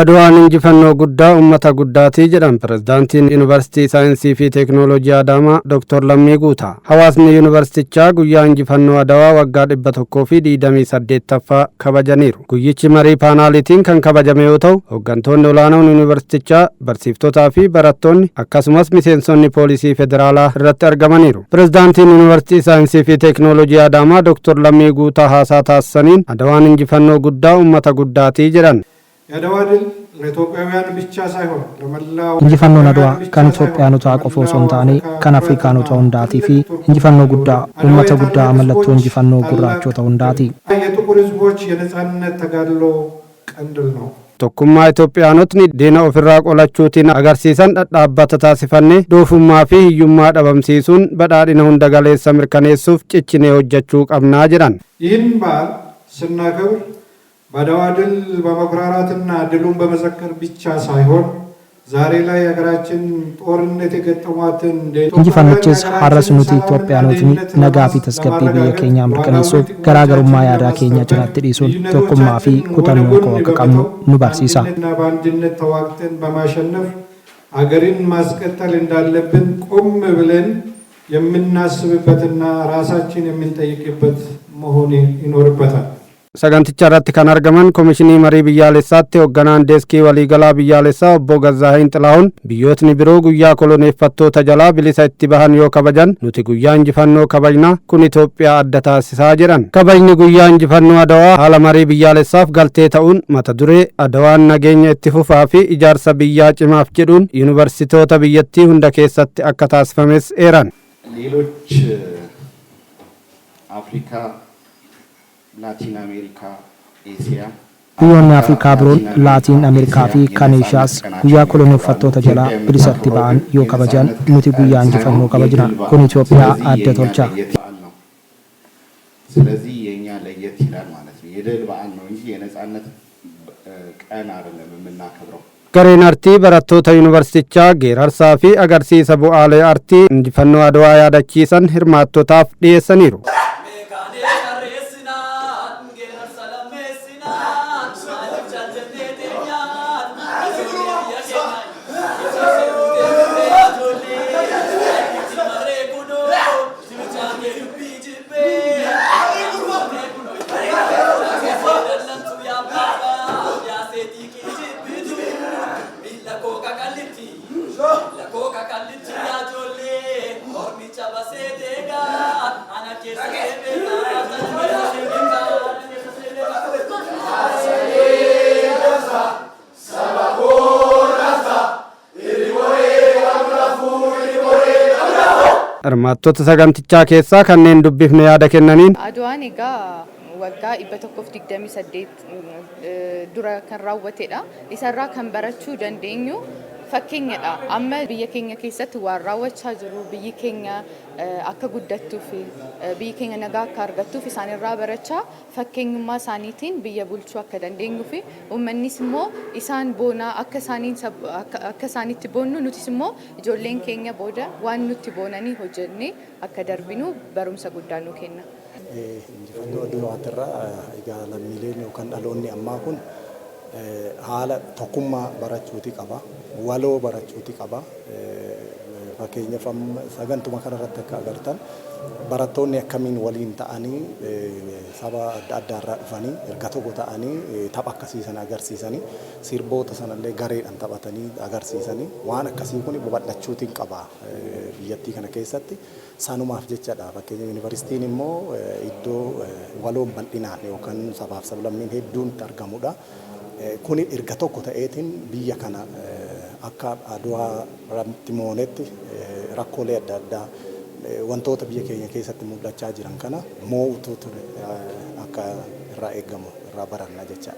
Adwaan injifannoo guddaa uummata guddaatii jedhan pirezidaantiin Yuunivarsiitii Saayinsii fi Teekinooloojii Adaamaa Dr. Lammii Guutaa. Hawaasni yuunivarsiitichaa guyyaa injifannoo Adawaa waggaa 128ffaa kabajaniiru. Guyyichi marii paanaaliitiin kan kabajame yoo ta'u, hooggantoonni olaanoon yuunivarsiitichaa, barsiiftotaa fi barattoonni akkasumas miseensonni poolisii federaalaa irratti argamaniiru. Pirezidaantiin Yuunivarsiitii Saayinsii fi Teekinooloojii Adaamaa Dr. Lammii Guutaa haasaa taasisaniin Adawaan injifannoo guddaa uummata guddaatii jedhan. Injifannoon Adawaa kan Itoophiyaanotaa qofa osoo hin taane kan Afrikaanota hundaatii fi injifannoo guddaa uummata guddaa mallattoo injifannoo gurraachota hundaati. Tokkummaa Itoophiyaanotni diina ofirraa qolachuutiin agarsiisan dhadhaabbata taasifannee doofummaa fi hiyyummaa dhabamsiisuun badhaadhina hunda galeessa mirkaneessuuf cichinee hojjechuu qabnaa jedhan. ይህን በዓል ስናከብር በአድዋ ድል በመኩራራትና ድሉን በመዘከር ብቻ ሳይሆን ዛሬ ላይ ሀገራችን ጦርነት የገጠሟትን injifannichis har'as nuti Itoophiyaanotni nagaa fi tasgabbii biyya keenyaa mirkaneessuuf garaagarummaa yaadaa keenya cinaatti dhiisuun tokkummaa fi kutannoo akka qabnu nu barsiisa. በአንድነት ተዋግተን በማሸነፍ ሀገርን ማስቀጠል እንዳለብን ቆም ብለን የምናስብበትና ራሳችን የምንጠይቅበት መሆን ይኖርበታል። Saganticha irratti kan argaman Komishinii Marii Biyyaalessaatti hoogganaan deeskii waliigalaa biyyaalessaa obbo Gazzaahin Xilaahun biyyootni biroo guyyaa koloneeffattoota jalaa bilisa itti bahan yoo kabajan nuti guyyaa injifannoo kabajna kun Itoophiyaa adda taasisaa jedhan. Kabajni guyyaa injifannoo Adawaa haala marii biyyaalessaaf galtee ta'uun mata duree Adawaan nageenya itti fufaa fi ijaarsa biyyaa cimaaf jedhuun yuunivarsiitoota biyyattii hunda keessatti akka taasifames eeran. Latin America, Asia. Biyyoonni Afrikaa biroon Laatiin Ameerikaa fi kan Eeshiyaas guyyaa koloneeffattoota jalaa bilisatti ba'an yoo kabajan nuti guyyaa injifannoo kabajna kun Itoophiyaa adda tolcha. ስለዚህ የኛ ለየት ይላል ማለት ነው። የድል በዓል ነው እንጂ የነጻነት ቀን አይደለም የምናከብረው። Gareen artii barattoota yuunivarsiitichaa geerarsaa fi agarsiisa bu'aalee artii injifannoo Adawaa yaadachiisan hirmaattotaaf dhiyeessaniiru. Hirmaattota sagantichaa keessaa kanneen dubbifne yaada kennaniin Adawaan egaa waggaa 128 dura kan raawwatedha. Isarraa kan barachuu dandeenyu fakkeenyadha. Amma biyya keenya keessatti waan raawwachaa jiru biyyi keenya akka guddattuuf biyyi keenya nagaa akka argattuuf isaanirraa barachaa fakkeenyummaa isaaniitiin biyya bulchuu akka dandeenyuu fi uummannis immoo isaan boonaa akka isaaniitti boonnu nutis immoo ijoolleen keenya booda waan nutti boonanii hojjennee akka darbinu barumsa guddaa nu kenna. Injifannoo Adawaatirraa egaa lammiileen yookaan dhaloonni ammaa kun haala tokkummaa barachuuti qaba, waloo barachuuti qaba. Fakkeenyaaf sagantuma kanarratti akka agartan barattoonni akkamiin waliin ta'anii saba adda addaarraa dhufanii erga tokko ta'anii tapha akkasiisan agarsiisanii sirboota sanallee gareedhaan taphatanii agarsiisanii waan akkasii kun babal'achuutiin qaba biyyattii kana keessatti sanumaaf jechadha. Fakkeenya yuunivarsiitiin immoo iddoo waloon bal'inaan yookaan sabaaf sablammiin hedduun argamudha. Kuni erga tokko ta'eetiin biyya kana akka Adawaa irratti moonetti rakkoolee adda addaa wantoota biyya keenya keessatti mul'achaa jiran kana moo'utu ture akka irraa eegamu irraa baranna jecha.